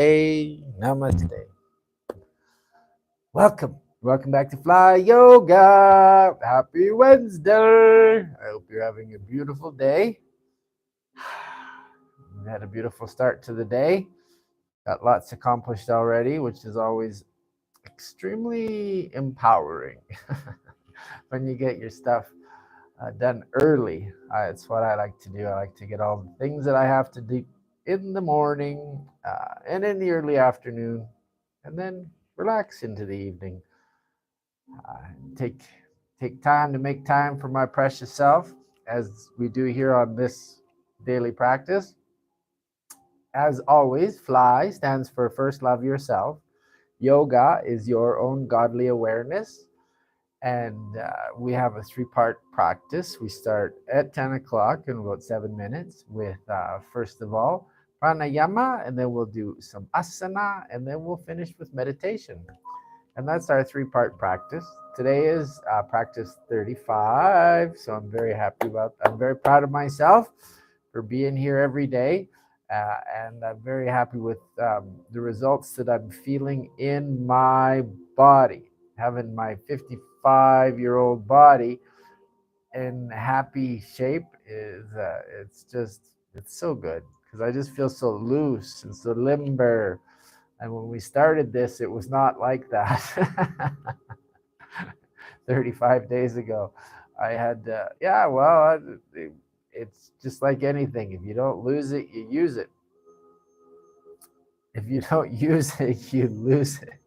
Hey, Namaste. Welcome back to Fly Yoga. Happy Wednesday. I hope you're having a beautiful day. We had a beautiful start to the day. Got lots accomplished already, which is always extremely empowering when you get your stuff done early. It's what I like to do. I like to get all the things that I have to do in the morning and in the early afternoon, and then relax into the evening. Uh, take take time to make time for my precious self, as we do here on this daily practice. As always, FLY stands for First Love Yourself. Yoga is your own godly awareness. And we have a three-part practice. We start at 10 o'clock in about 7 minutes with, first of all, pranayama, and then we'll do some asana, and then we'll finish with meditation. And that's our three-part practice. Today is practice 35, so I'm very proud of myself for being here every day. And I'm very happy with the results that I'm feeling in my body. Having my 55-year-old body in happy shape it's so good because I just feel so loose and so limber. And when we started this, it was not like that. 35 days ago, I had, it's just like anything. If you don't lose it, you use it. If you don't use it, you lose it.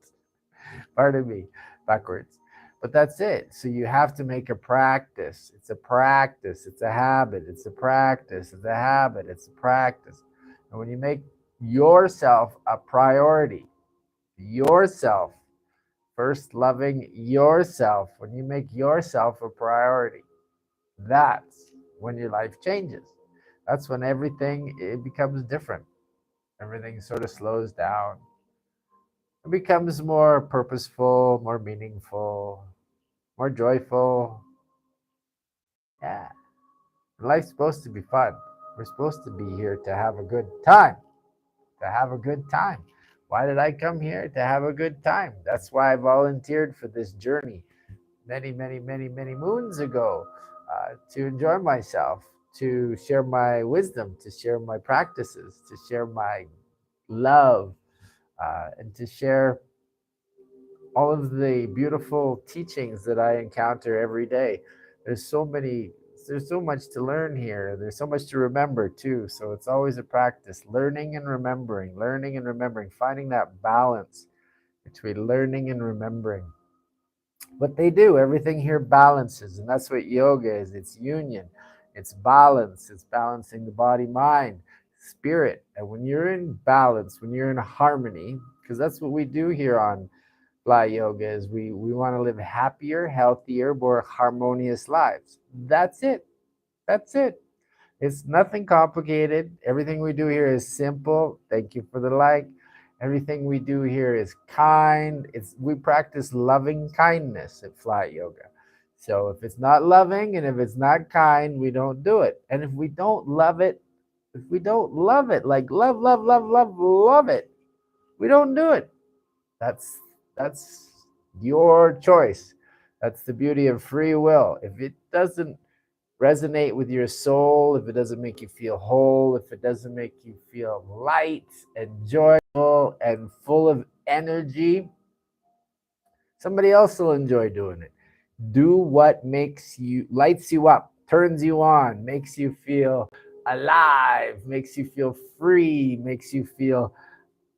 Pardon me, backwards. But that's it. So you have to make a practice. It's a practice. It's a habit. It's a practice. It's a habit. It's a practice. And when you make yourself a priority, yourself, first loving yourself, when you make yourself a priority, that's when your life changes. That's when everything it becomes different. Everything sort of slows down. It becomes more purposeful, more meaningful, more joyful. Yeah. Life's supposed to be fun. We're supposed to be here to have a good time. To have a good time. Why did I come here? To have a good time. That's why I volunteered for this journey many moons ago, to enjoy myself, to share my wisdom, to share my practices, to share my love, and to share all of the beautiful teachings that I encounter every day. There's so many, there's so much to learn here. There's so much to remember too. So it's always a practice, learning and remembering, finding that balance between learning and remembering. What they do, everything here balances, and that's what yoga is. It's union, it's balance, it's balancing the body, mind, spirit. And when you're in balance, when you're in harmony, because that's what we do here on Fly Yoga, is we want to live happier, healthier, more harmonious lives. That's it. That's it. It's nothing complicated. Everything we do here is simple. Thank you for the like. Everything we do here is kind. We practice loving kindness at Fly Yoga. So if it's not loving and if it's not kind, we don't do it. And if we don't love it, like love it, we don't do it. That's that's your choice. That's the beauty of free will. If it doesn't resonate with your soul, if it doesn't make you feel whole, if it doesn't make you feel light and joyful and full of energy, somebody else will enjoy doing it. Do what lights you up, turns you on, makes you feel alive, makes you feel free, makes you feel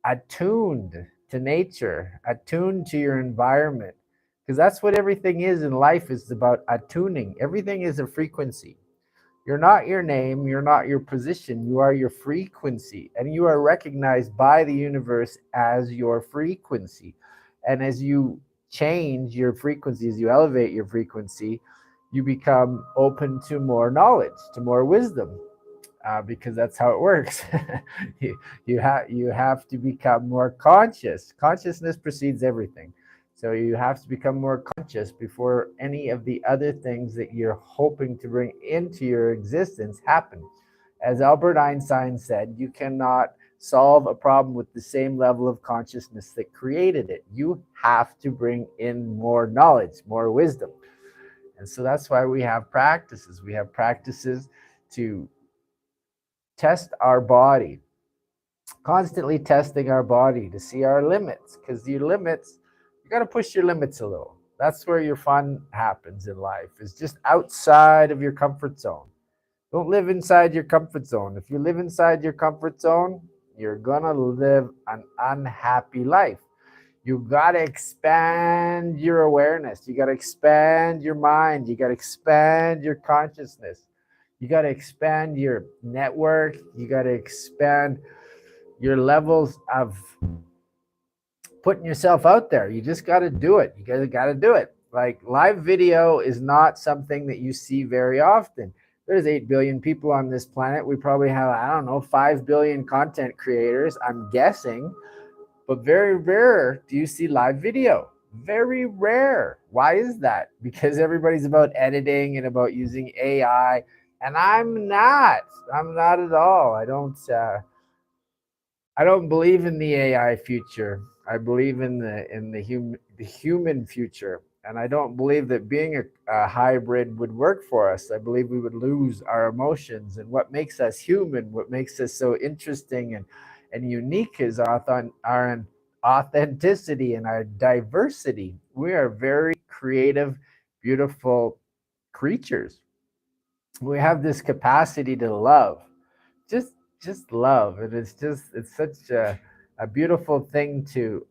attuned to nature, attuned to your environment. Because that's what everything is in life, is about attuning. Everything is a frequency. You're not your name, you're not your position, you are your frequency. And you are recognized by the universe as your frequency. And as you change your frequency, as you elevate your frequency, you become open to more knowledge, to more wisdom, because that's how it works. You have to become more conscious. Consciousness precedes everything. So you have to become more conscious before any of the other things that you're hoping to bring into your existence happen. As Albert Einstein said, you cannot solve a problem with the same level of consciousness that created it. You have to bring in more knowledge, more wisdom. And so that's why we have practices. We have practices to test our body, constantly testing our body to see our limits, because your limits, you got to push your limits a little. That's where your fun happens in life, is just outside of your comfort zone. Don't live inside your comfort zone. If you live inside your comfort zone, you're gonna live an unhappy life. You gotta expand your awareness. You gotta expand your mind. You gotta expand your consciousness. You gotta expand your network. You gotta expand your levels of putting yourself out there. You just got to do it. You got to do it. Like, live video is not something that you see very often. There's 8 billion people on this planet. We probably have, I don't know, 5 billion content creators, I'm guessing. But very rare do you see live video. Very rare. Why is that? Because everybody's about editing and about using AI. And I'm not. I'm not at all. I don't believe in the AI future. I believe in the human future, and I don't believe that being a hybrid would work for us. I believe we would lose our emotions, and what makes us human, what makes us so interesting and unique, is our authenticity and our diversity. We are very creative, beautiful creatures. We have this capacity to love. Just just love, and it's such a beautiful thing to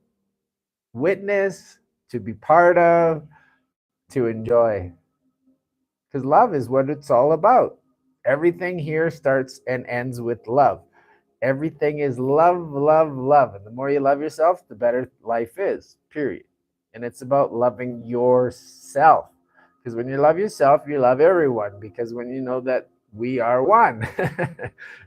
witness, to be part of, to enjoy, because love is what it's all about. Everything here starts and ends with love. Everything is love, love, love, and the more you love yourself, the better life is, period. And it's about loving yourself, because when you love yourself, you love everyone, because when you know that we are one.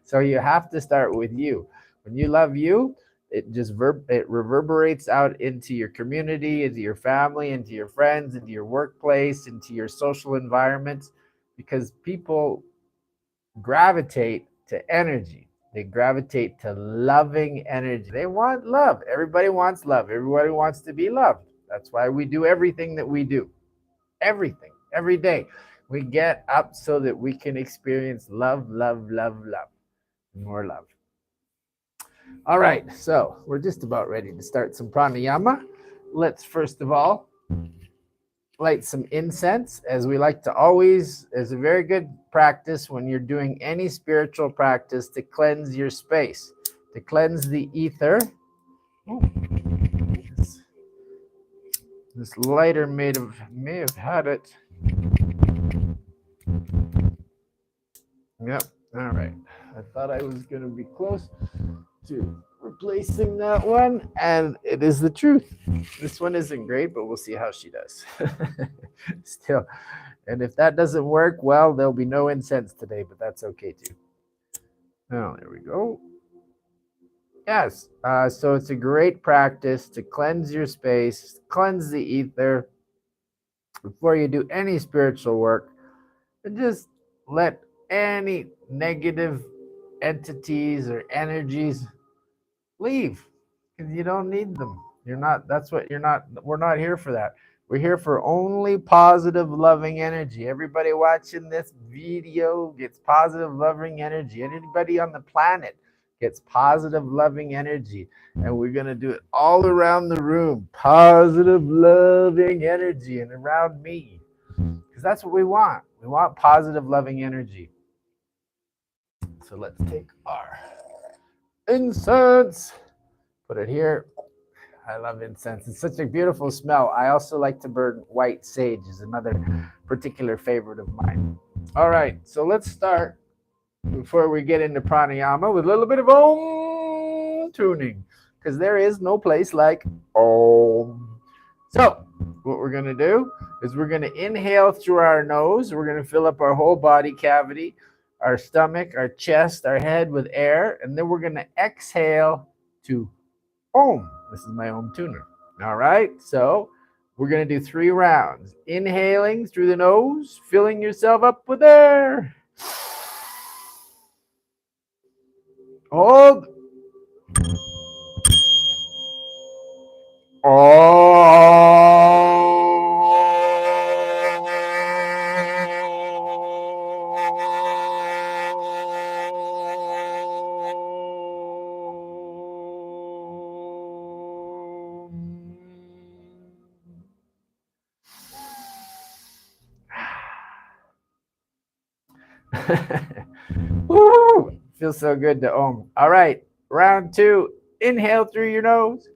So you have to start with you. When you love you, it just it reverberates out into your community, into your family, into your friends, into your workplace, into your social environments, because people gravitate to energy. They gravitate to loving energy. They want love. Everybody wants love. Everybody wants to be loved. That's why we do everything that we do. Everything, every day. We get up so that we can experience love, love, love, love, more love. All right, so we're just about ready to start some pranayama. Let's first of all light some incense, as we like to always, as a very good practice when you're doing any spiritual practice, to cleanse your space, to cleanse the ether. Oh, this lighter may have had it. Yep. All right. I thought I was going to be close to replacing that one, and it is the truth. This one isn't great, but we'll see how she does. Still. And if that doesn't work, well, there'll be no incense today, but that's okay too. Oh, there we go. Yes. So it's a great practice to cleanse your space, cleanse the ether before you do any spiritual work, and just let any negative entities or energies leave, because you don't need them. We're not here for that. We're here for only positive, loving energy. Everybody watching this video gets positive, loving energy. Anybody on the planet gets positive, loving energy. And we're going to do it all around the room. Positive, loving energy, and around me. Because that's what we want. We want positive, loving energy. So let's take our incense, put it here. I love incense. It's such a beautiful smell. I also like to burn white sage, is another particular favorite of mine. All right, so let's start, before we get into pranayama, with a little bit of Om tuning, because there is no place like Om. So what we're going to do is we're going to inhale through our nose. We're going to fill up our whole body cavity, our stomach, our chest, our head with air, and then we're going to exhale to Om. This is my Om tuner. All right, so we're going to do 3 rounds. Inhaling through the nose, filling yourself up with air. Hold. Woo! Feels so good to Om. All right, round two. Inhale through your nose.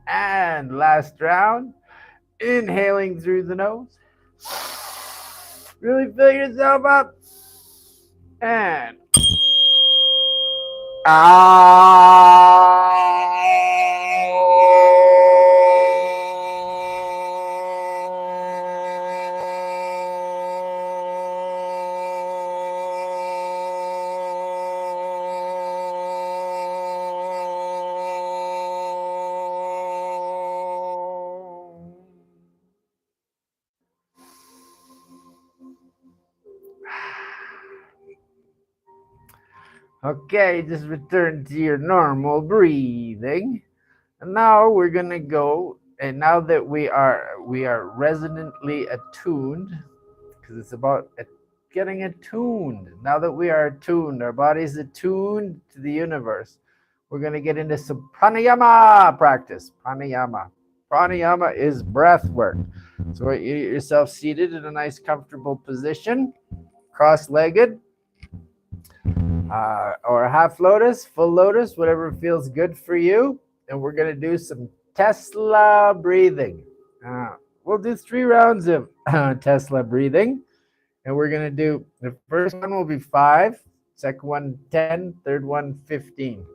And last round, inhaling through the nose. Really fill yourself up. And okay, just return to your normal breathing. And now we're gonna go, and now that we are resonantly attuned, because it's about getting attuned. Now that we are attuned, our body's attuned to the universe. We're gonna get into some pranayama practice. Pranayama is breath work. So get yourself seated in a nice comfortable position, cross-legged, or half lotus, full lotus, whatever feels good for you. And we're going to do some Tesla breathing. We'll do 3 rounds of Tesla breathing. And we're going to do, the first one will be 5, second one 10, third one 15.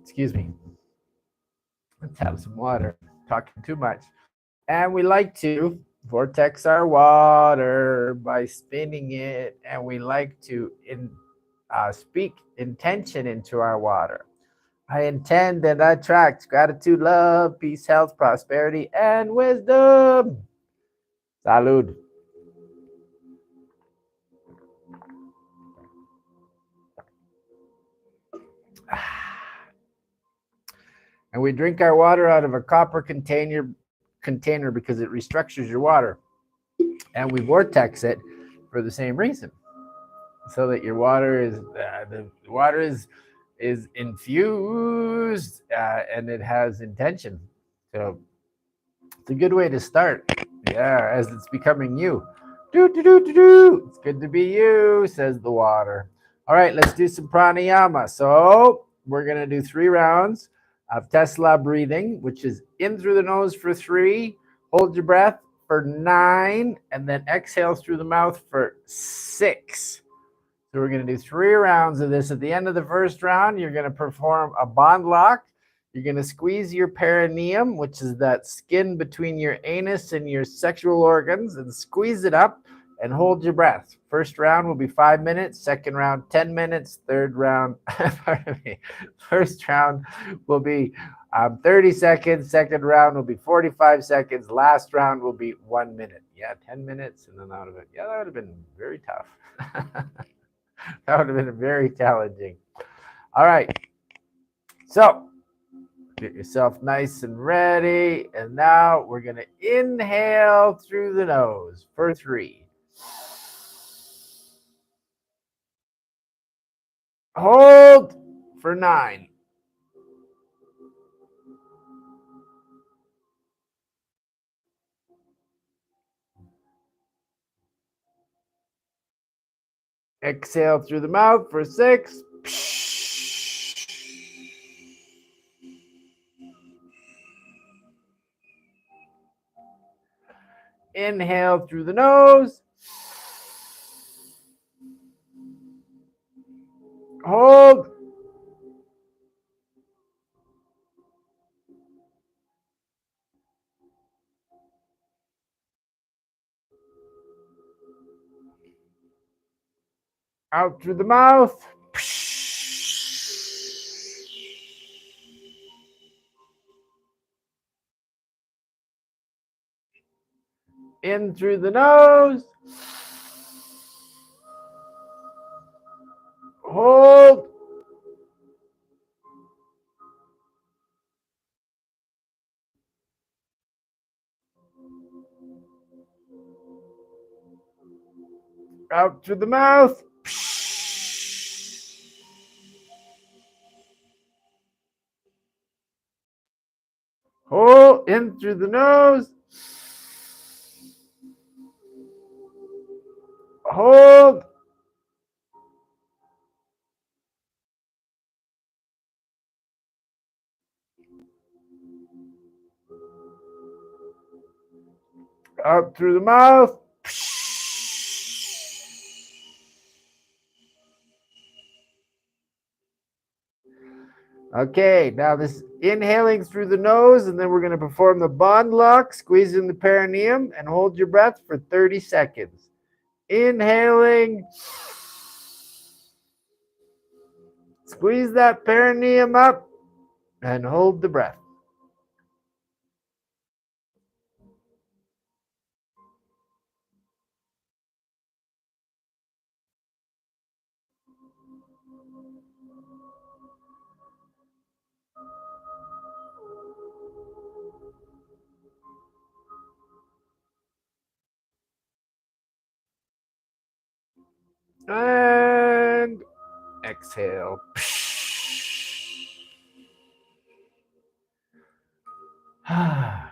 Excuse me. Let's have some water. Talking too much. And we like to vortex our water by spinning it. And we like to speak intention into our water. I intend and attract gratitude, love, peace, health, prosperity, and wisdom. Salud. And we drink our water out of a copper container because it restructures your water. And we vortex it for the same reason, so that your water is the water is infused and it has intention. So it's a good way to start. Yeah, as it's becoming you. It's good to be you, says the water. All right, let's do some pranayama. So we're going to do 3 rounds of Tesla breathing, which is in through the nose for 3, hold your breath for 9, and then exhale through the mouth for 6. So we're going to do 3 rounds of this. At the end of the first round, you're going to perform a bond lock. You're going to squeeze your perineum, which is that skin between your anus and your sexual organs, and squeeze it up and hold your breath. First round will be 5 minutes. Second round, 10 minutes. Third round, first round will be 30 seconds. Second round will be 45 seconds. Last round will be 1 minute. Yeah, 10 minutes and then out of it. Yeah, that would have been very tough. That would have been very challenging. All right. So get yourself nice and ready. And now we're going to inhale through the nose for 3. Hold for 9. Exhale through the mouth for 6. Inhale through the nose. Hold. Out through the mouth. In through the nose. Hold. Out through the mouth. Hold. In through the nose. Hold. Out through the mouth. Okay, now this inhaling through the nose, and then we're going to perform the bond lock, squeeze in the perineum, and hold your breath for 30 seconds. Inhaling. Squeeze that perineum up and hold the breath. And exhale. The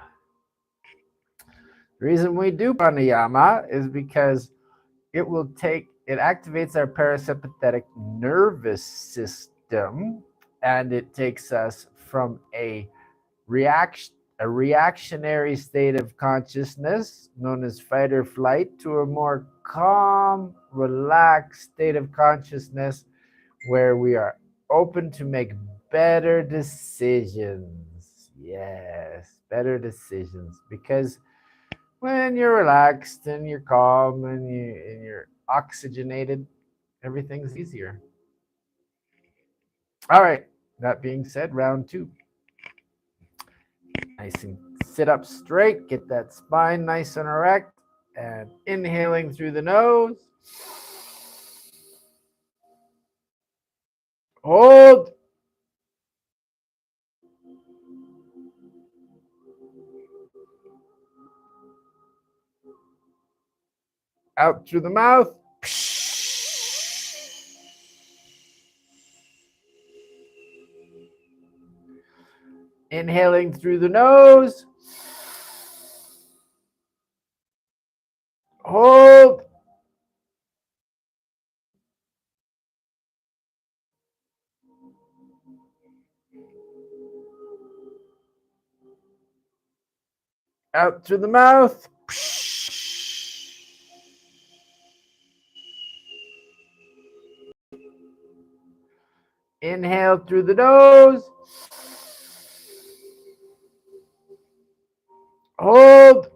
reason we do pranayama is because it activates our parasympathetic nervous system, and it takes us from a reactionary state of consciousness known as fight or flight to a more calm, relaxed state of consciousness where we are open to make better decisions. Yes, better decisions. Because when you're relaxed and you're calm and you're oxygenated, everything's easier. All right. That being said, round 2. Nice and sit up straight. Get that spine nice and erect. And inhaling through the nose. Hold. Out through the mouth. Inhaling through the nose. Hold. Out through the mouth. Inhale through the nose. Hold.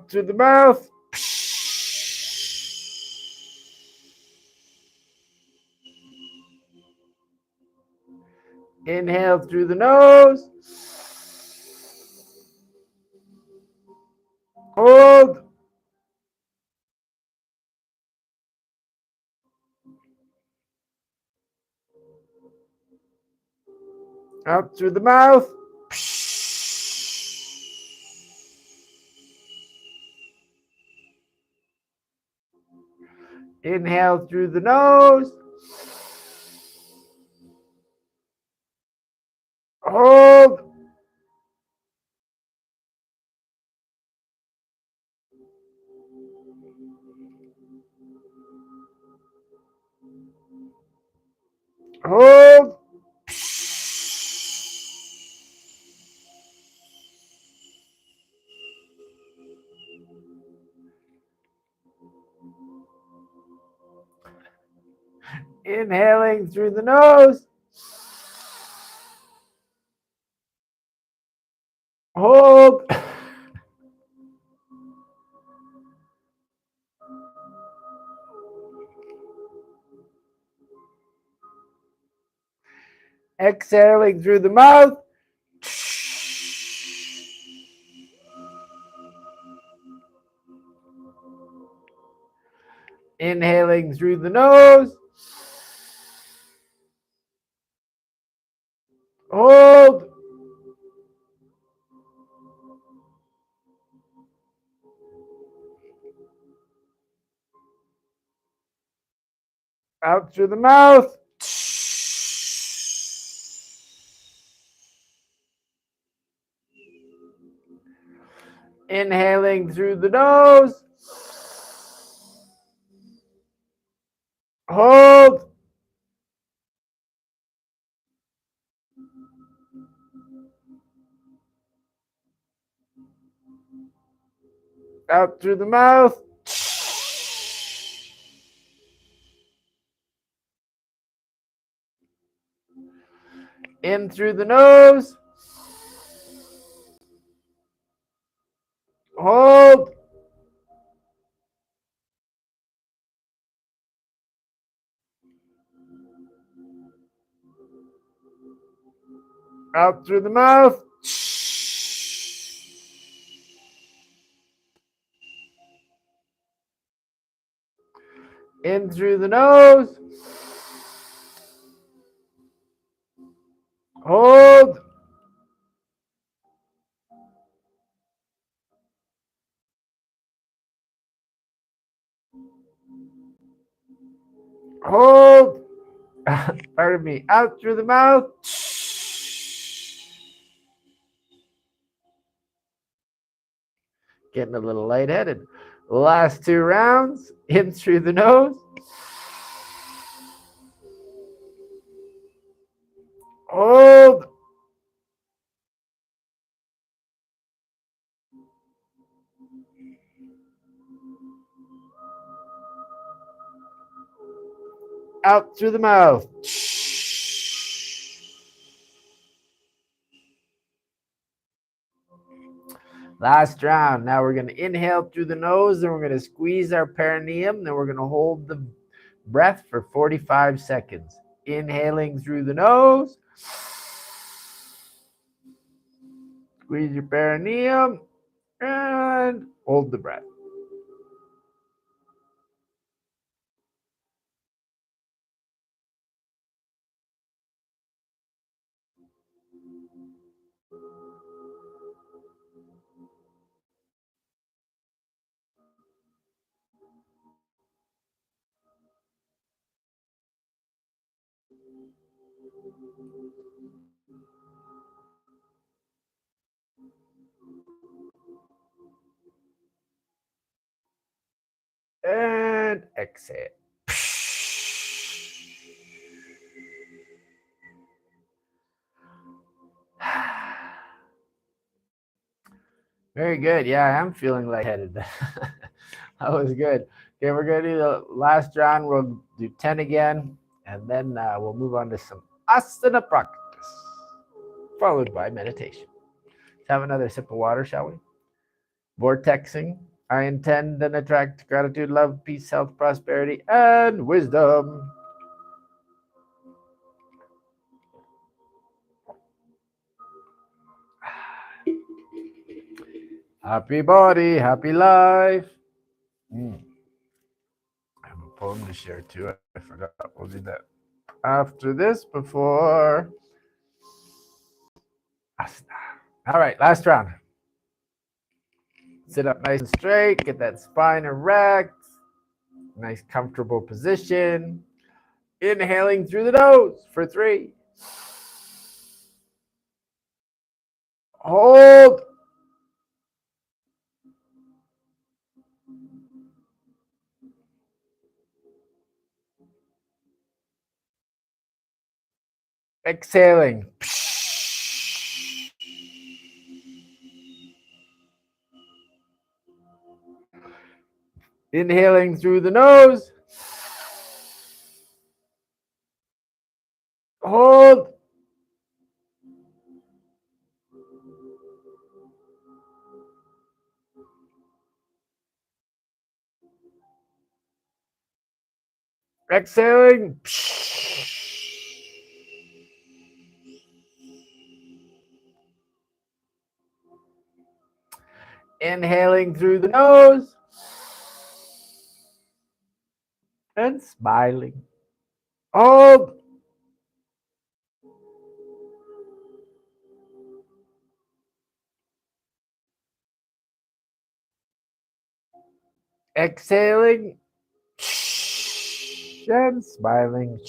Through the mouth. Inhale through the nose. Hold. Out through the mouth. Inhale through the nose. Hold. Hold. Inhaling through the nose. Hold. Exhaling through the mouth. Inhaling through the nose. Hold. Out through the mouth. Inhaling through the nose. Hold. Out through the mouth. In through the nose. Hold. Out through the mouth. In through the nose. Hold. Hold. Pardon me. Out through the mouth. Getting a little lightheaded. Last 2 rounds. In through the nose. Hold. Out through the mouth. Last round. Now we're going to inhale through the nose, then we're going to squeeze our perineum, then we're going to hold the breath for 45 seconds. Inhaling through the nose. Squeeze your perineum and hold the breath. And exhale. Very good. Yeah, I am feeling lightheaded. That was good. Okay, we're going to do the last round. We'll do 10 again, and then we'll move on to some asana practice, followed by meditation. Let's have another sip of water, shall we? Vortexing. I intend and attract gratitude, love, peace, health, prosperity, and wisdom. Happy body, happy life. I have a poem to share too. I forgot. We'll do that after this, before asana. All right, last round. Sit up nice and straight. Get that spine erect. Nice comfortable position. Inhaling through the nose for 3. Hold. Exhaling. Inhaling through the nose. Hold. Exhaling. Inhaling through the nose and smiling. Hold. Exhaling and smiling.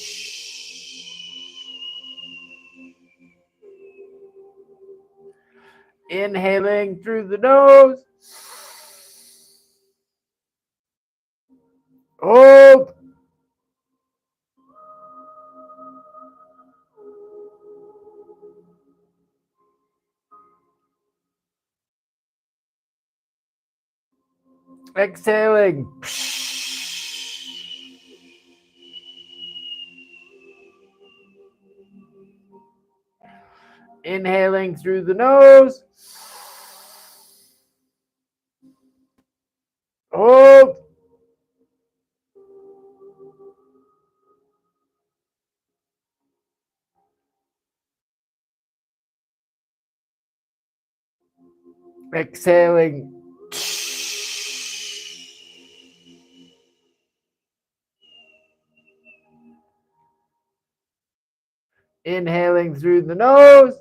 Inhaling through the nose. Hold. Exhaling. Inhaling through the nose. Hold. Exhaling. Inhaling through the nose.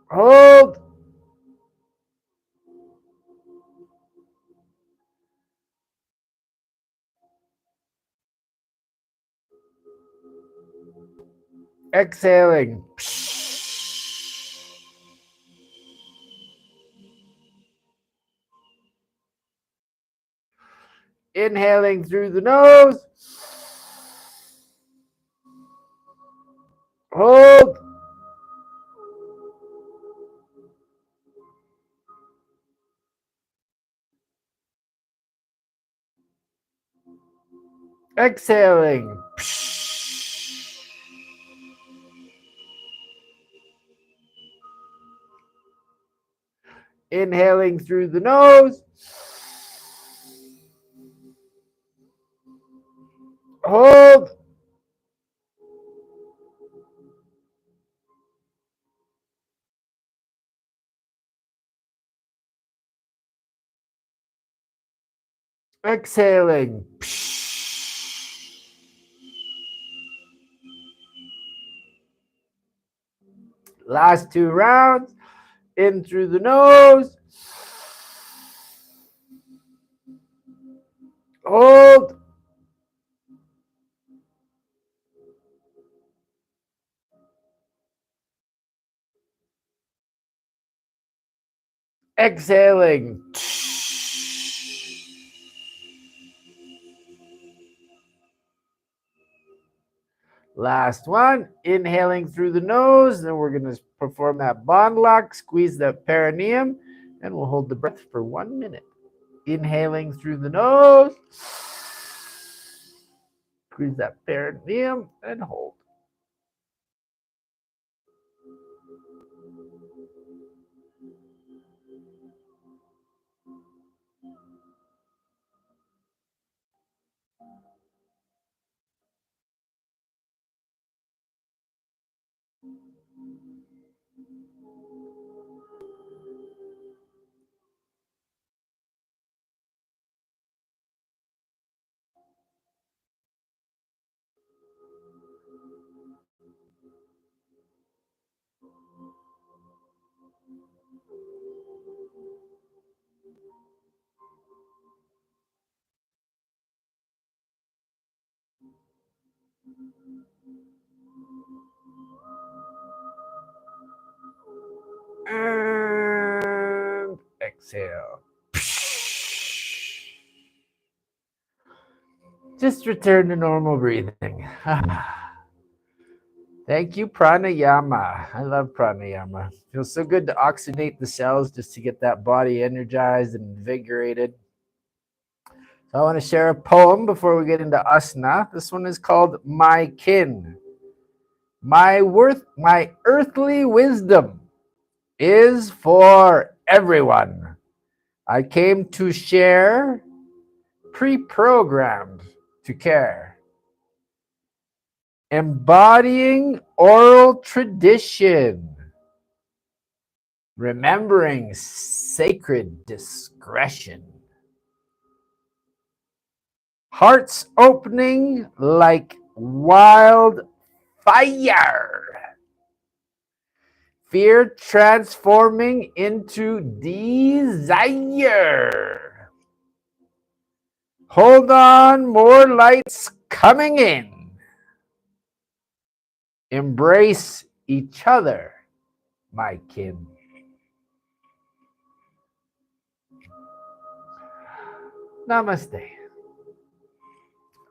Hold. Exhaling. Inhaling through the nose. Hold. Exhaling. Inhaling through the nose. Hold. Exhaling. Last 2 rounds. In through the nose. Hold. Exhaling. Last one. Inhaling through the nose. Then we're going to perform that bond lock. Squeeze that perineum. And we'll hold the breath for 1 minute. Inhaling through the nose. Squeeze that perineum and hold. And exhale. Just return to normal breathing. Thank you, pranayama. I love pranayama. Feels so good to oxygenate the cells just to get that body energized and invigorated. So I want to share a poem before we get into asana. This one is called My Kin. My earthly wisdom is for everyone. I came to share pre-programmed to care. Embodying oral tradition. Remembering sacred discretion. Hearts opening like wildfire. Fear transforming into desire. Hold on, more lights coming in. Embrace each other, my kin. Namaste.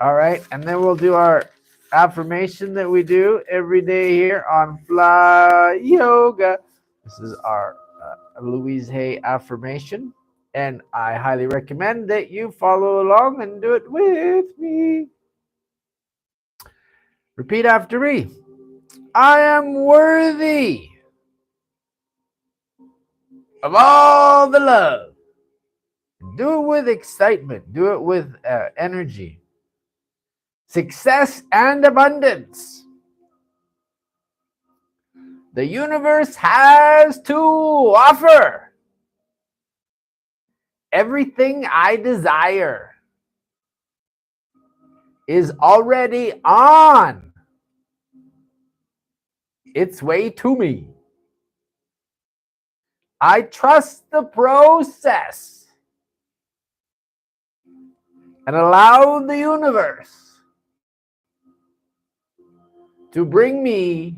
All right, and then we'll do our affirmation that we do every day here on Fly Yoga. This is our Louise Hay affirmation, and I highly recommend that you follow along and do it with me. Repeat after me. I am worthy of all the love. Do it with excitement. Do it with energy. Success and abundance. The universe has to offer everything I desire is already on its way to me. I trust the process and allow the universe to bring me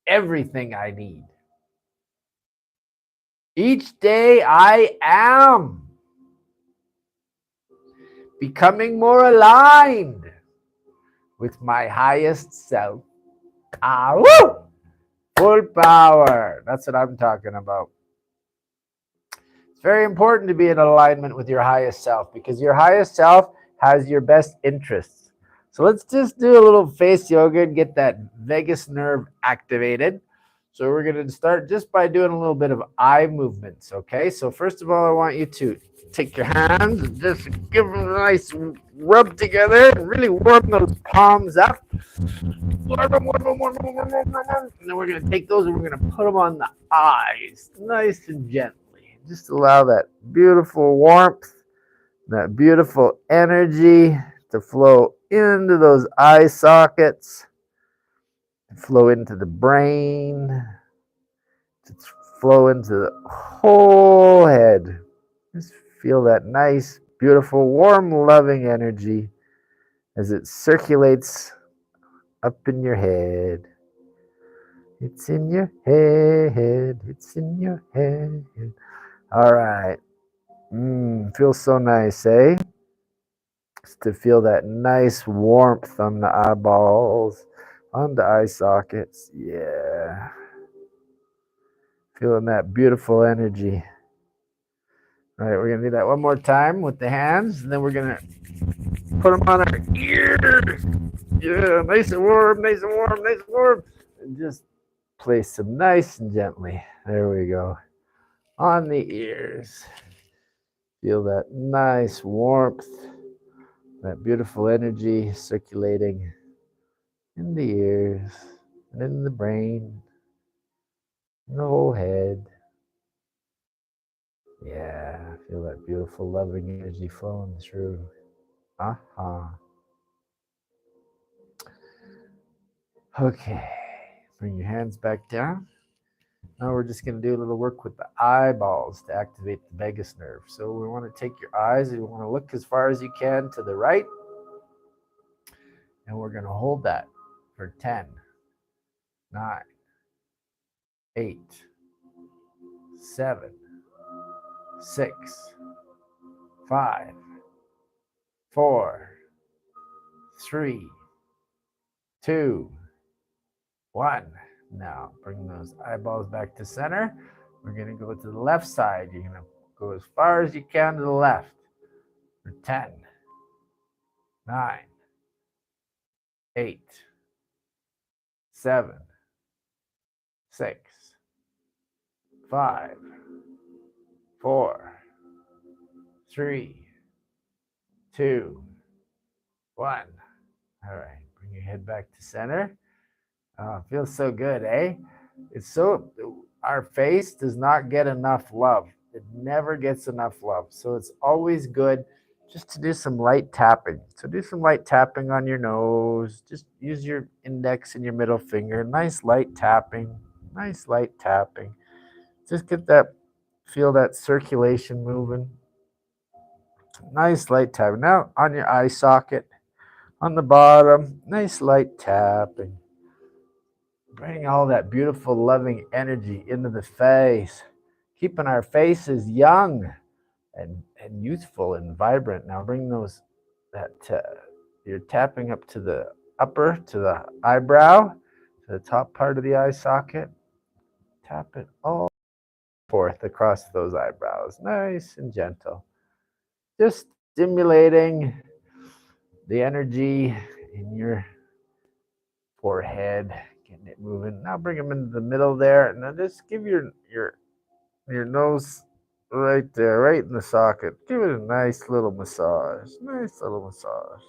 everything I need. Each day I am becoming more aligned with my highest self. Woo! Full power. That's what I'm talking about. It's very important to be in alignment with your highest self because your highest self has your best interests. So let's just do a little face yoga and get that vagus nerve activated. So we're going to start just by doing a little bit of eye movements, okay? So first of all, I want you to take your hands and just give them a nice rub together and really warm those palms up. And then we're going to take those and we're going to put them on the eyes, nice and gently. Just allow that beautiful warmth, that beautiful energy to flow into those eye sockets, flow into the brain, to flow into the whole head. Just feel that nice, beautiful, warm, loving energy as it circulates up in your head. It's in your head. It's in your head. All right. Feels so nice, eh? Just to feel that nice warmth on the eyeballs, on the eye sockets. Yeah. Feeling that beautiful energy. All right, we're going to do that one more time with the hands, and then we're going to put them on our ears. Yeah, nice and warm, nice and warm, nice and warm. And just place them nice and gently. There we go. On the ears. Feel that nice warmth, that beautiful energy circulating in the ears and in the brain, in the whole head. Yeah, feel that beautiful, loving energy flowing through. Okay, bring your hands back down. Now we're just going to do a little work with the eyeballs to activate the vagus nerve. So we want to take your eyes and you want to look as far as you can to the right. And we're going to hold that for 10, 9, 8, 7, 6, 5, 4, 3, 2, 1. Now bring those eyeballs back to center. We're going to go to the left side. You're going to go as far as you can to the left for 10, 9, 8, 7, 6, 5, 4, 3, 2, 1. All right, bring your head back to center. Oh, it feels so good, eh? It's so, our face does not get enough love. It never gets enough love. So it's always good just to do some light tapping. So do some light tapping on your nose. Just use your index and your middle finger. Nice light tapping. Nice light tapping. Just get that, feel that circulation moving. Nice light tapping. Now on your eye socket, on the bottom, nice light tapping. Bring all that beautiful, loving energy into the face, keeping our faces young and youthful and vibrant. Now bring those, you're tapping up to the upper, to the eyebrow, to the top part of the eye socket. Tap it all forth across those eyebrows, nice and gentle. Just stimulating the energy in your forehead, getting it moving. Now bring them into the middle there, and then just give your nose right there, right in the socket. Give it a nice little massage. Nice little massage.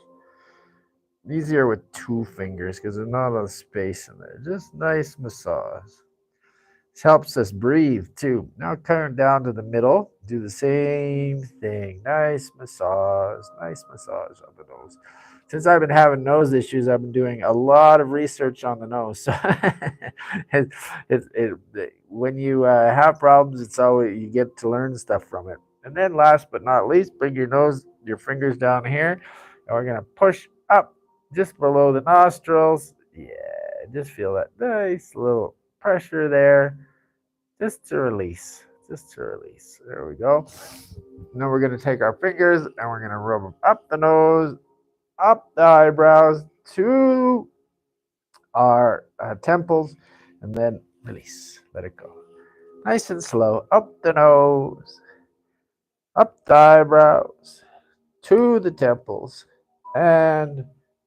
Easier with 2 fingers because there's not a lot of space in there. Just nice massage. This helps us breathe too. Now come down to the middle. Do the same thing. Nice massage. Nice massage on the nose. Since I've been having nose issues, I've been doing a lot of research on the nose. So when you have problems, it's always, you get to learn stuff from it. And then last but not least, bring your fingers down here, and we're gonna push up just below the nostrils. Yeah, just feel that nice little pressure there, just to release. Just to release. There we go. Now we're gonna take our fingers and we're gonna rub them up the nose, up the eyebrows to our temples, and then release. Let it go. Nice and slow. Up the nose, up the eyebrows, to the temples, and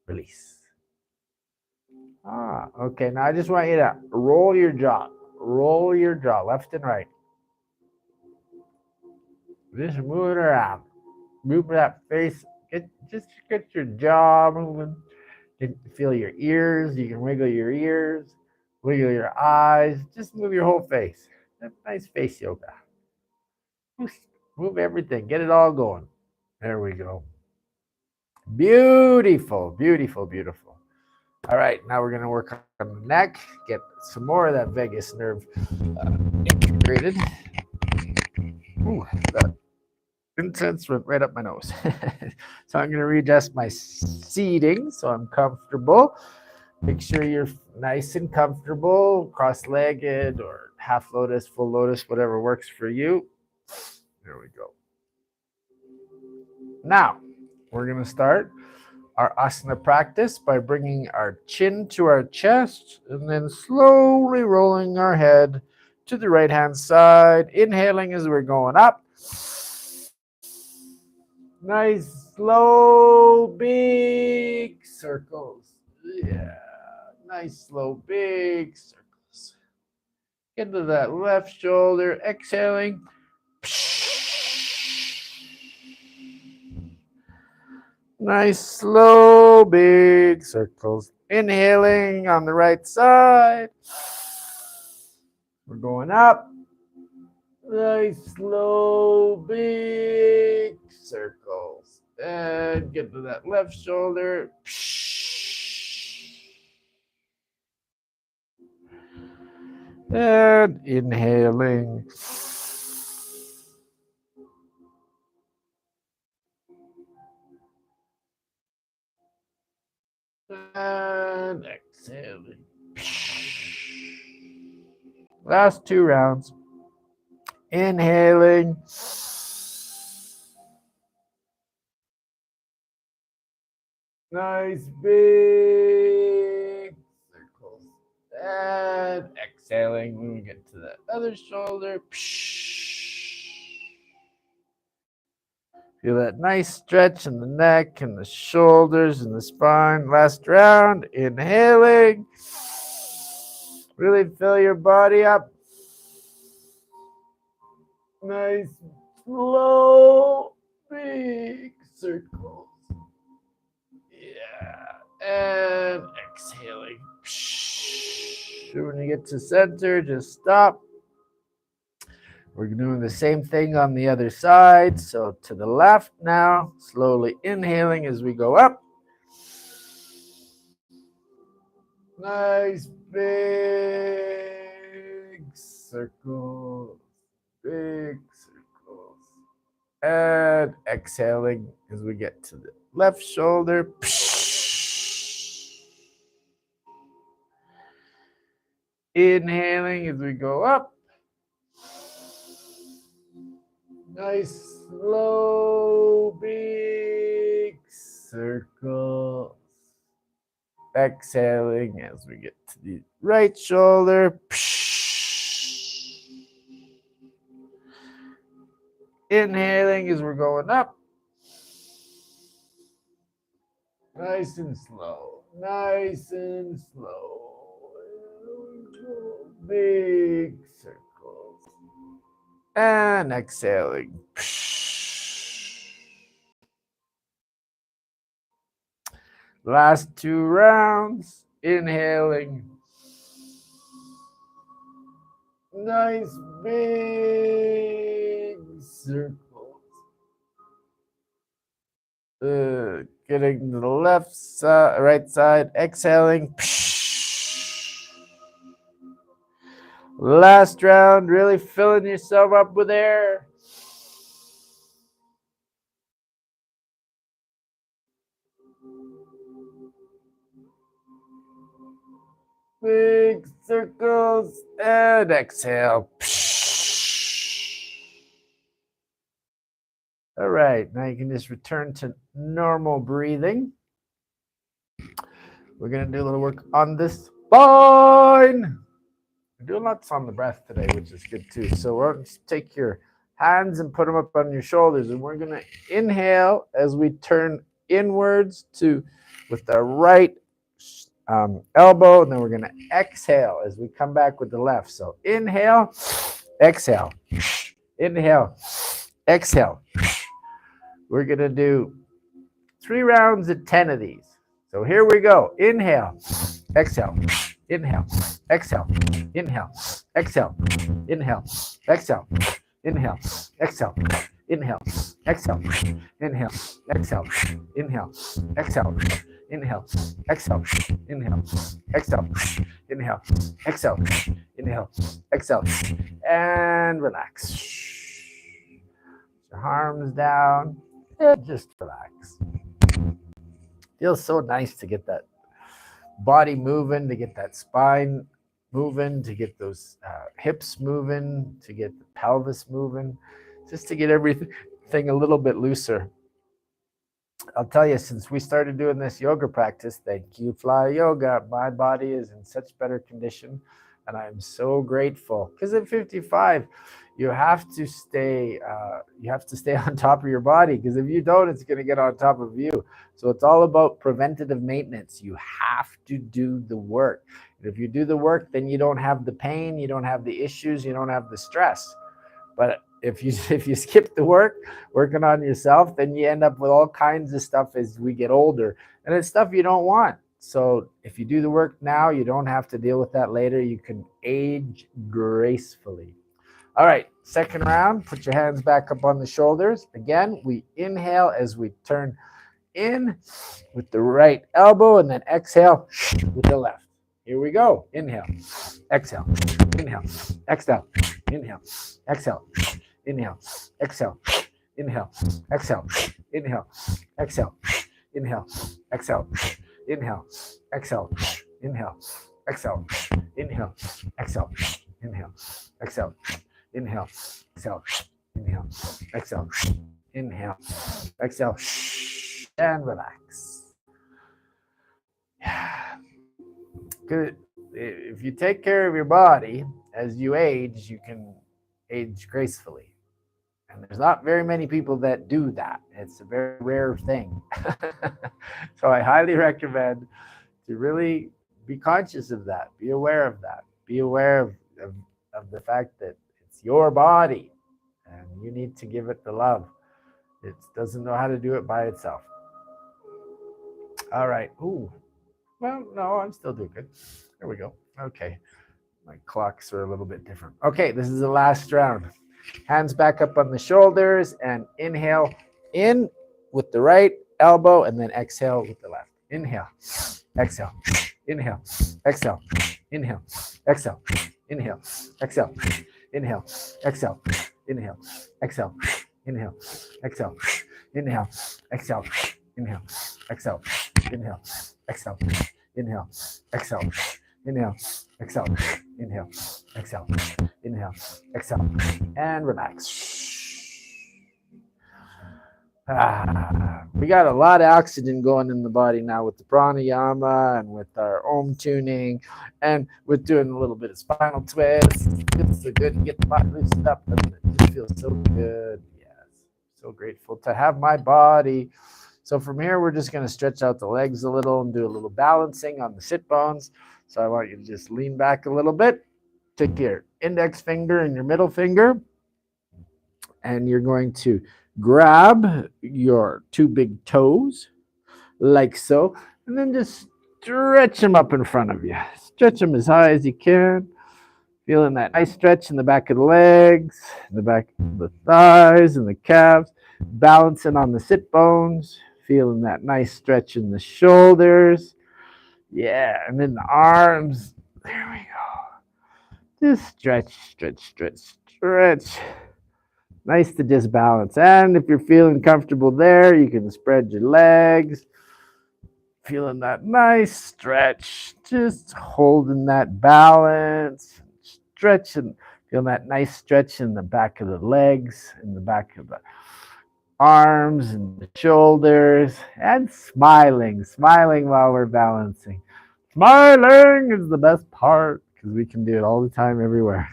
release. Okay. Now I just want you to roll your jaw. Roll your jaw left and right. Just move it around. Move that face. Just get your jaw moving. You can feel your ears. You can wiggle your ears, wiggle your eyes. Just move your whole face. That's nice face yoga. Move everything. Get it all going. There we go. Beautiful, beautiful, beautiful. All right, now we're going to work on the neck. Get some more of that vagus nerve integrated. Ooh, that incense went right up my nose. So I'm going to readjust my seating so I'm comfortable. Make sure you're nice and comfortable, cross-legged or half lotus, full lotus, whatever works for you. There we go. Now, we're going to start our asana practice by bringing our chin to our chest and then slowly rolling our head to the right-hand side, inhaling as we're going up. Nice, slow, big circles. Yeah, nice, slow, big circles. Into that left shoulder, exhaling. Nice, slow, big circles. Inhaling on the right side. We're going up. Nice, slow, big circles. And get to that left shoulder. And inhaling. And exhaling. Last 2 rounds. Inhaling. Nice big circles. And exhaling when we get to the other shoulder. Feel that nice stretch in the neck and the shoulders and the spine. Last round. Inhaling. Really fill your body up. Nice, slow, big circles. And exhaling. When you get to center, just stop. We're doing the same thing on the other side. So to the left now, slowly inhaling as we go up. Nice big circles, big circles. And exhaling as we get to the left shoulder. Inhaling as we go up. Nice, slow, big circles. Exhaling as we get to the right shoulder. Inhaling as we're going up. Nice and slow. Nice and slow. Big circles. And exhaling. Last 2 rounds. Inhaling. Nice big circles. Getting to the left side, right side. Exhaling. Last round. Really filling yourself up with air. Big circles and exhale. All right, now you can just return to normal breathing. We're going to do a little work on the spine. We're doing lots on the breath today, which is good too. So we're going to take your hands and put them up on your shoulders, and we're going to inhale as we turn inwards with the right elbow, and then we're going to exhale as we come back with the left. So inhale, exhale, inhale, exhale. We're going to do 3 rounds of 10 of these. So here we go. Inhale, exhale, inhale, exhale, inhale, exhale, inhale, exhale, inhale, exhale, inhale, exhale, inhale, exhale, inhale, exhale, inhale, exhale, inhale, exhale, inhale, exhale, inhale, exhale, and relax. Your arms down, and just relax. Feels so nice to get that body moving, to get that spine moving, to get those hips moving, to get the pelvis moving, just to get everything a little bit looser. I'll tell you, since we started doing this yoga practice, thank you, Fly Yoga, my body is in such better condition, and I'm so grateful. Because at 55, you have to stay on top of your body, because if you don't, it's going to get on top of you. So it's all about preventative maintenance. You have to do the work. And if you do the work, then you don't have the pain, you don't have the issues, you don't have the stress. But if you skip the work, working on yourself, then you end up with all kinds of stuff as we get older, and it's stuff you don't want. So if you do the work now, you don't have to deal with that later. You can age gracefully. All right, second round. Put your hands back up on the shoulders. Again, we inhale as we turn in with the right elbow, and then exhale with the left. Here we go. Inhale, exhale, inhale, exhale, inhale, exhale, inhale, exhale, inhale, exhale, inhale, exhale, inhale, exhale, inhale, exhale, inhale, exhale, inhale, exhale, inhale, exhale, inhale, exhale, inhale, exhale, inhale, exhale, and relax. Good. If you take care of your body as you age, you can age gracefully. And there's not very many people that do that. It's a very rare thing. So I highly recommend to really be conscious of that. Be aware of that. Be aware of the fact that it's your body and you need to give it the love. It doesn't know how to do it by itself. All right. Ooh, Well, no, I'm still doing good. There we go. Okay. My clocks are a little bit different. Okay, this is the last round. Hands back up on the shoulders and inhale in with the right elbow and then exhale with the left. Inhale, exhale, inhale, exhale, inhale, exhale, inhale, exhale, inhale, exhale, inhale, exhale, inhale, exhale, inhale, exhale, inhale, exhale, inhale, exhale, inhale, exhale, inhale, exhale, inhale, exhale, inhale, exhale, and relax. We got a lot of oxygen going in the body now with the pranayama and with our om tuning and with doing a little bit of spinal twist. It feels so good to get the body loosened up, and it just feels so good. Yes, so grateful to have my body. So from here, we're just going to stretch out the legs a little and do a little balancing on the sit bones. So I want you to just lean back a little bit. Take your index finger and your middle finger, and you're going to grab your two big toes like so, and then just stretch them up in front of you. Stretch them as high as you can. Feeling that nice stretch in the back of the legs, the back of the thighs, and the calves. Balancing on the sit bones. Feeling that nice stretch in the shoulders. Yeah, and then the arms. There we go. Just stretch, stretch, stretch, stretch. Nice to just balance. And if you're feeling comfortable there, you can spread your legs. Feeling that nice stretch. Just holding that balance. Stretching. Feeling that nice stretch in the back of the legs, in the back of the arms and the shoulders. And smiling while we're balancing. Smiling is the best part because we can do it all the time, everywhere.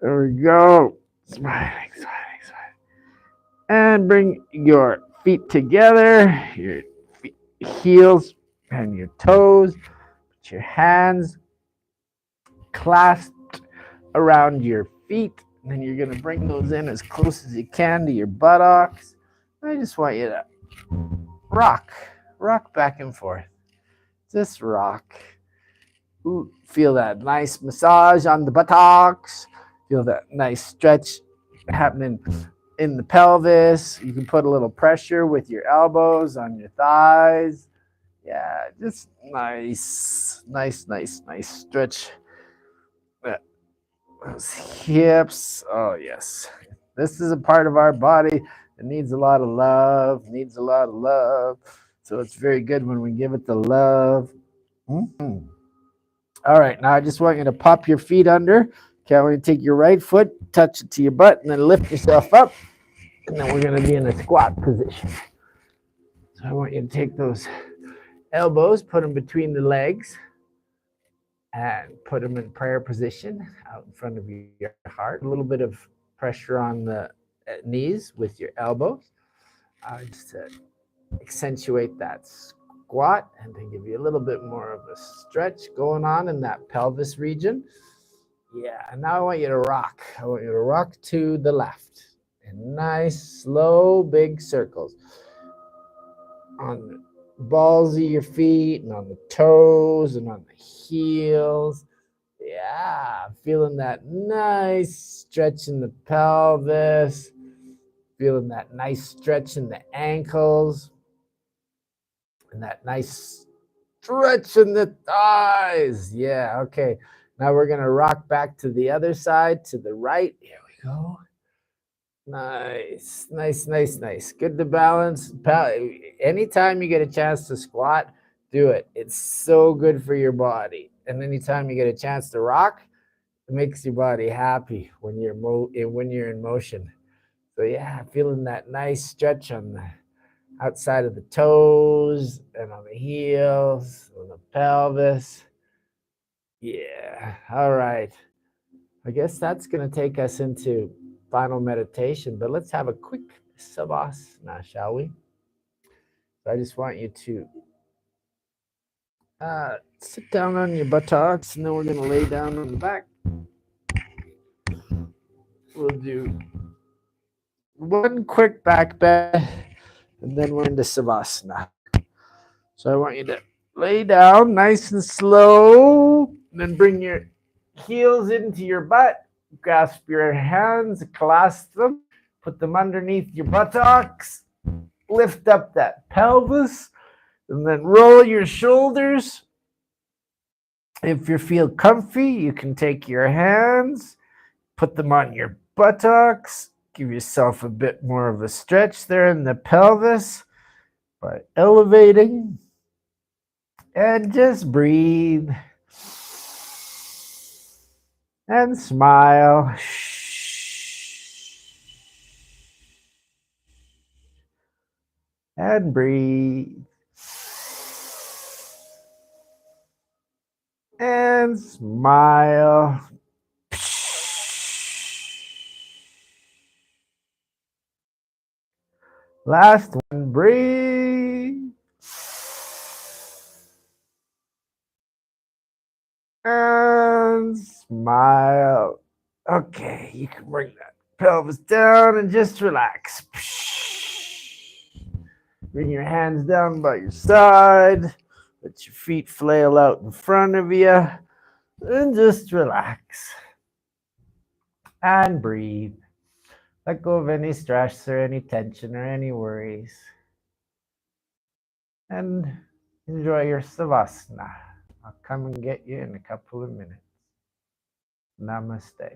There we go. Smiling. And bring your feet together, your heels and your toes. Put your hands clasped around your feet. And then you're going to bring those in as close as you can to your buttocks. I just want you to rock back and forth. Just rock. Ooh, feel that nice massage on the buttocks. Feel that nice stretch happening in the pelvis. You can put a little pressure with your elbows on your thighs. Yeah, just nice stretch. Those hips. Oh, yes. This is a part of our body that needs a lot of love, So it's very good when we give it the love. Mm-hmm. All right, now I just want you to pop your feet under. Okay, I want you to take your right foot, touch it to your butt, and then lift yourself up. And then we're going to be in a squat position. So I want you to take those elbows, put them between the legs, and put them in prayer position out in front of your heart. A little bit of pressure on the knees with your elbows. Just to accentuate that squat and to give you a little bit more of a stretch going on in that pelvis region. Yeah, and now I want you to rock. I want you to rock to the left in nice, slow, big circles on the balls of your feet and on the toes and on the heels. Yeah, feeling that nice stretch in the pelvis, feeling that nice stretch in the ankles, and that nice stretch in the thighs. Yeah, okay. Now we're going to rock back to the other side, to the right. Here we go. Nice. Good to balance. Anytime you get a chance to squat, do it. It's so good for your body. And anytime you get a chance to rock, it makes your body happy when you're in motion. So yeah, feeling that nice stretch on the outside of the toes and on the heels, on the pelvis. Yeah. All right. I guess that's going to take us into final meditation, but let's have a quick savasana, shall we? So I just want you to sit down on your buttocks, and then we're going to lay down on the back. We'll do one quick back bend, and then we're into savasana. So I want you to Lay down nice and slow. And then bring your heels into your butt. Grasp your hands, clasp them, put them underneath your buttocks. Lift up that pelvis, and then roll your shoulders. If you feel comfy, you can take your hands, put them on your buttocks, give yourself a bit more of a stretch there in the pelvis by elevating, and just breathe and smile and breathe and smile. Last one, breathe. And smile. Okay, you can bring that pelvis down and just relax. Bring your hands down by your side. Let your feet flail out in front of you. And just relax. And breathe. Let go of any stress or any tension or any worries. And enjoy your savasana. I'll come and get you in a couple of minutes. Namaste.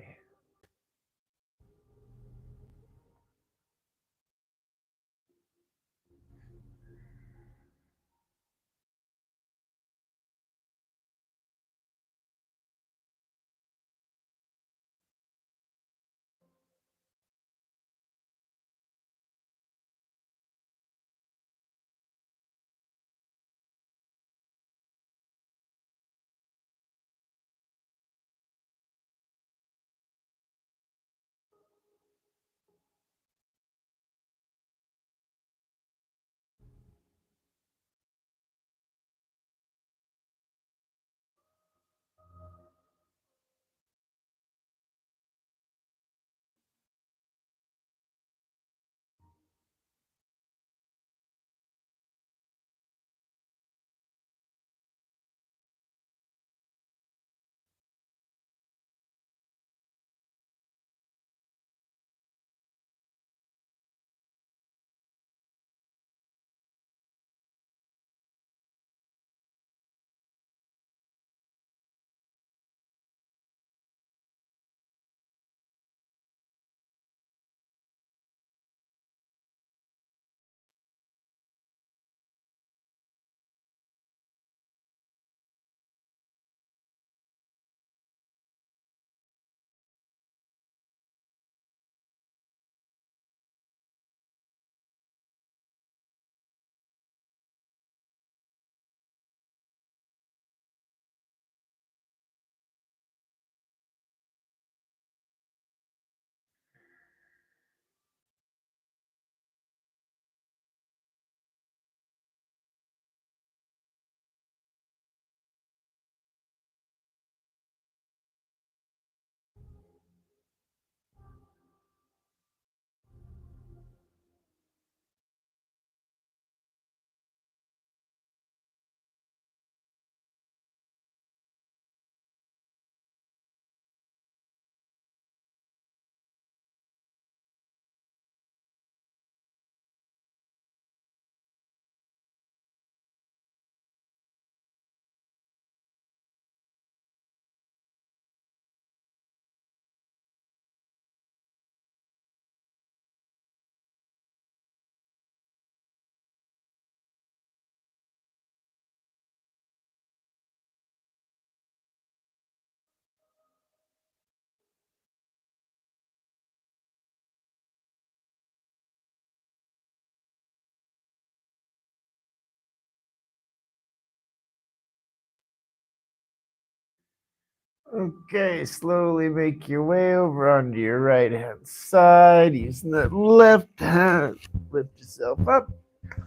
Okay, slowly make your way over onto your right hand side. Using that left hand, lift yourself up. Come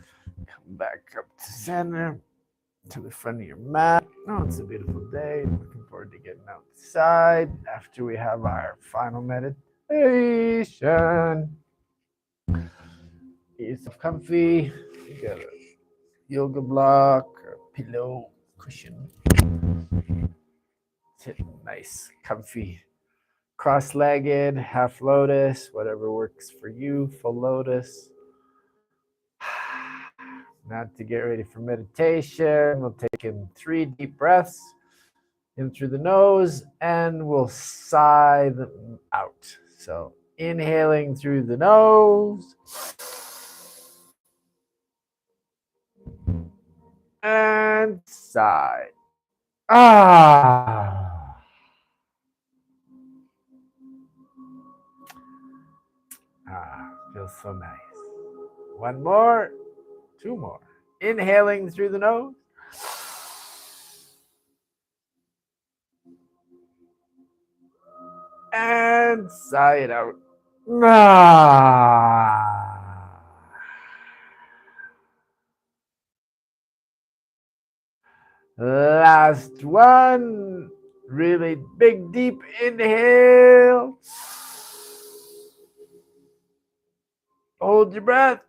back up to center, to the front of your mat. Oh, it's a beautiful day. Looking forward to getting outside after we have our final meditation. Get yourself comfy. You got a yoga block, pillow cushion. Sit nice, comfy, cross-legged, half lotus, whatever works for you. Full lotus. Now to get ready for meditation, we'll take in 3 deep breaths in through the nose, and we'll sigh them out. So inhaling through the nose and sigh. Ah. Feels so nice. 1 more, 2 more. Inhaling through the nose. And sigh it out. Last one. Really big, deep inhale. Hold your breath.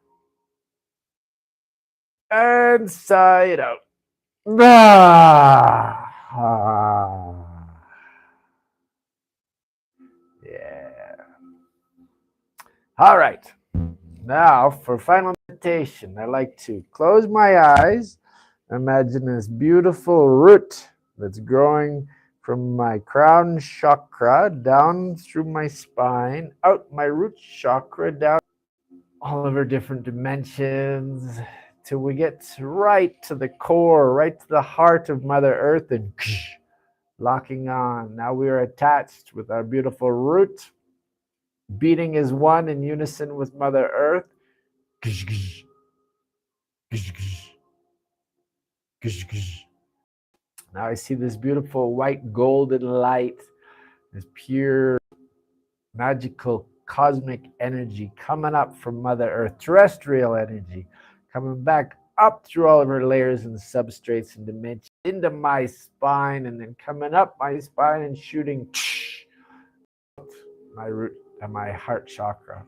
And sigh it out. Yeah. All right. Now for final meditation, I like to close my eyes. Imagine this beautiful root that's growing from my crown chakra down through my spine, out my root chakra, down all of our different dimensions, till we get right to the core, right to the heart of Mother Earth, and locking on. Now we are attached with our beautiful root, beating as one in unison with Mother Earth. Now I see this beautiful white golden light, this pure magical cosmic energy coming up from Mother Earth, terrestrial energy, coming back up through all of her layers and substrates and dimensions into my spine, and then coming up my spine and shooting my root and my heart chakra,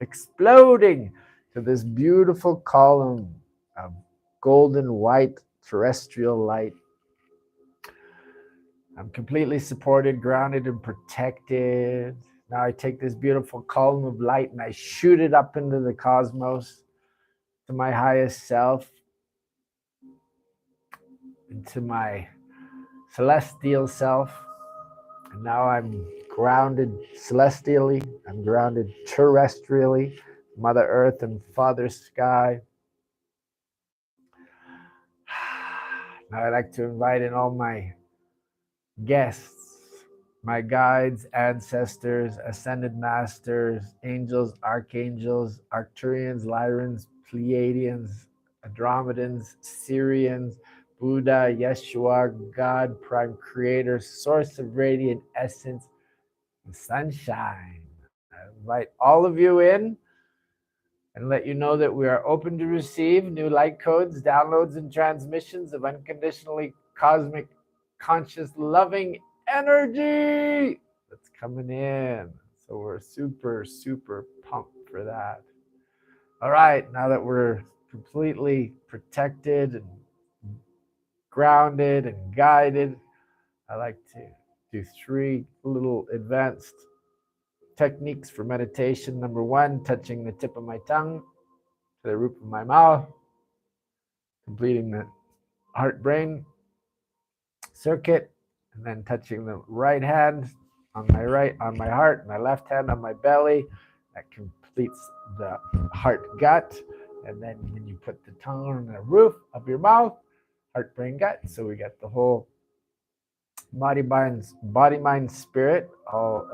exploding to this beautiful column of golden white terrestrial light. I'm completely supported, grounded, and protected. Now I take this beautiful column of light and I shoot it up into the cosmos, to my highest self, into my celestial self. And now I'm grounded celestially, I'm grounded terrestrially, Mother Earth and Father Sky. Now I'd like to invite in all my guests, my guides, ancestors, ascended masters, angels, archangels, Arcturians, Lyrans, Pleiadians, Andromedans, Syrians, Buddha, Yeshua, God, Prime Creator, Source of Radiant Essence, and Sunshine. I invite all of you in and let you know that we are open to receive new light codes, downloads, and transmissions of unconditionally cosmic, conscious, loving energy that's coming in. So we're super, super pumped for that. All right, now that we're completely protected and grounded and guided, I like to do 3 little advanced techniques for meditation. Number 1, touching the tip of my tongue to the roof of my mouth, completing the heart-brain circuit, and then touching the right hand on my heart, my left hand on my belly. That completes the heart gut. And then when you put the tongue on the roof of your mouth, heart, brain, gut. So we got the whole body, mind, spirit, all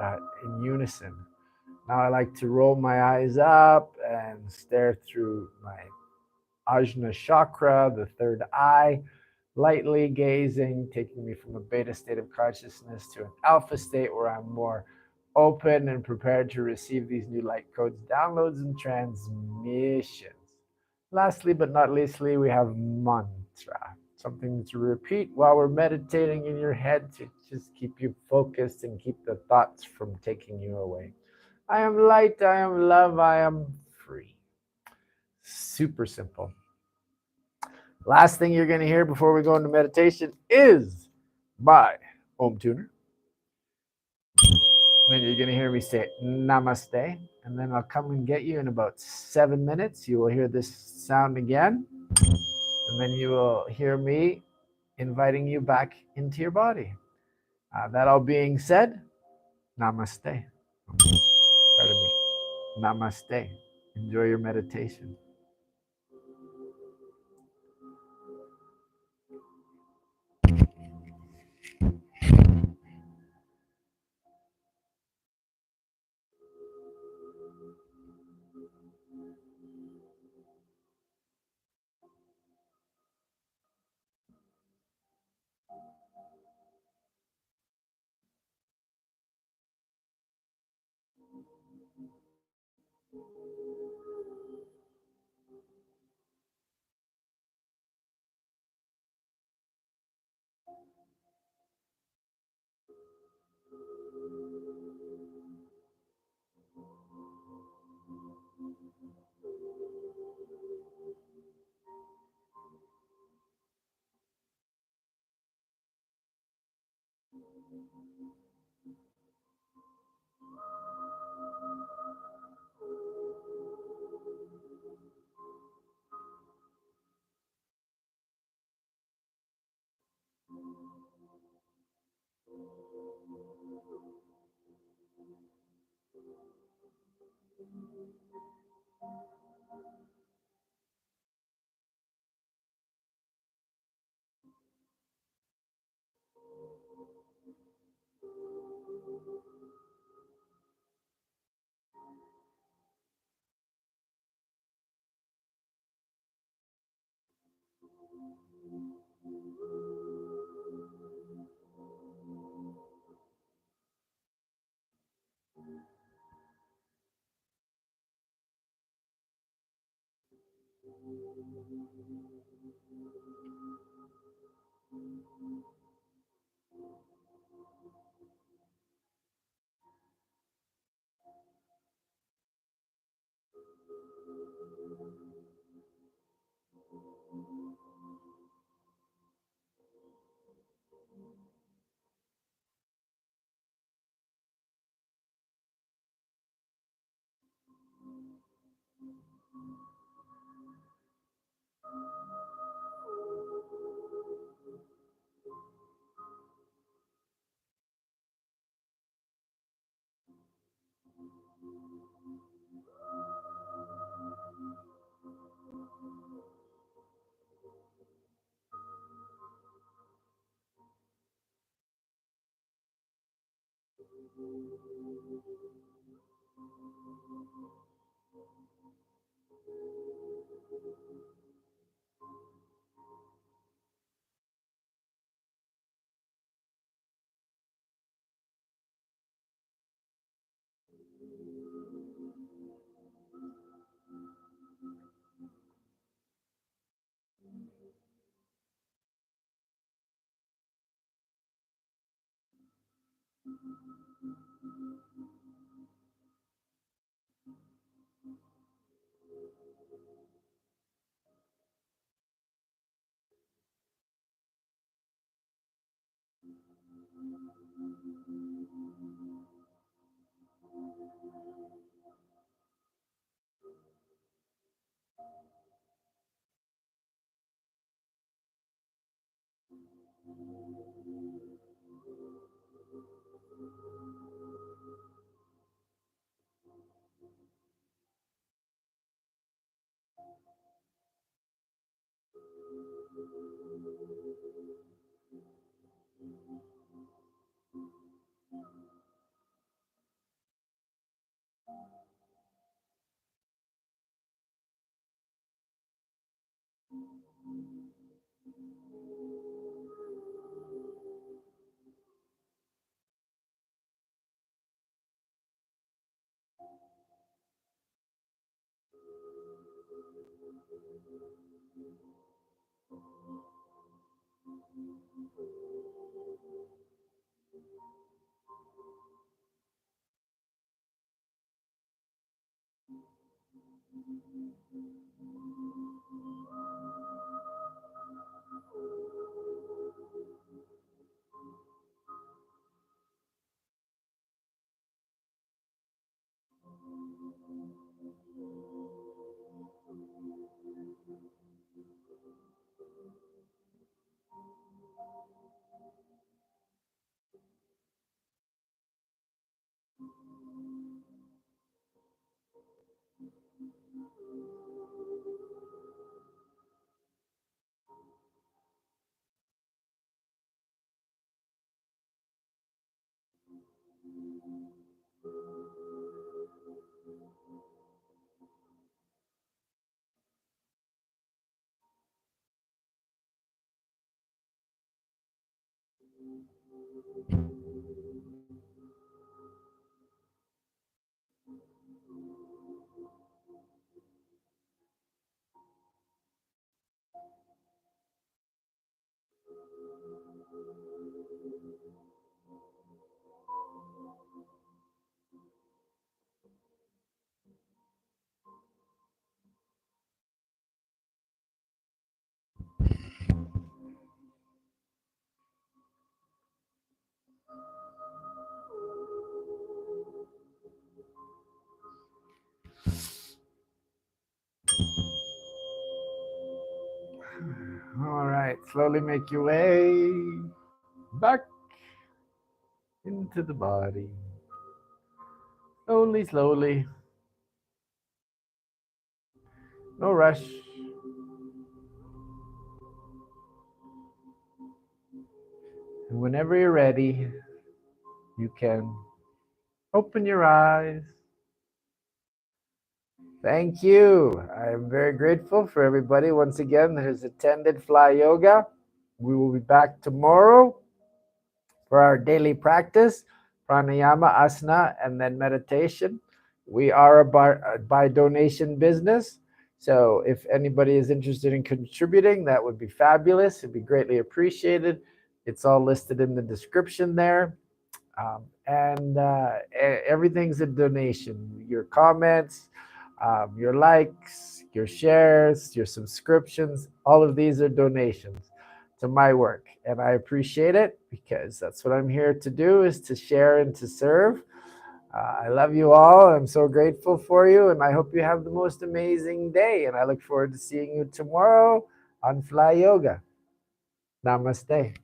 in unison. Now I like to roll my eyes up and stare through my Ajna chakra, the third eye, lightly gazing, taking me from a beta state of consciousness to an alpha state where I'm more open and prepared to receive these new light codes, downloads, and transmissions. Lastly, but not leastly, we have mantra, something to repeat while we're meditating in your head to just keep you focused and keep the thoughts from taking you away. I am light, I am love, I am free. Super simple. Last thing you're going to hear before we go into meditation is my Om Tuner. Then you're going to hear me say Namaste, and then I'll come and get you in about 7 minutes. You will hear this sound again, and then you will hear me inviting you back into your body. That all being said, Namaste. Pardon me. Namaste. Enjoy your meditation. All right, slowly make your way back into the body. Slowly, slowly. No rush. And whenever you're ready, you can open your eyes. Thank you. I am very grateful for everybody once again that has attended Fly Yoga. We will be back tomorrow for our daily practice, pranayama, asana, and then meditation. We are a by donation business. So if anybody is interested in contributing, that would be fabulous. It'd be greatly appreciated. It's all listed in the description there. And everything's a donation. Your comments, your likes, your shares, your subscriptions, all of these are donations to my work. And I appreciate it because that's what I'm here to do, is to share and to serve. I love you all. I'm so grateful for you. And I hope you have the most amazing day. And I look forward to seeing you tomorrow on Fly Yoga. Namaste.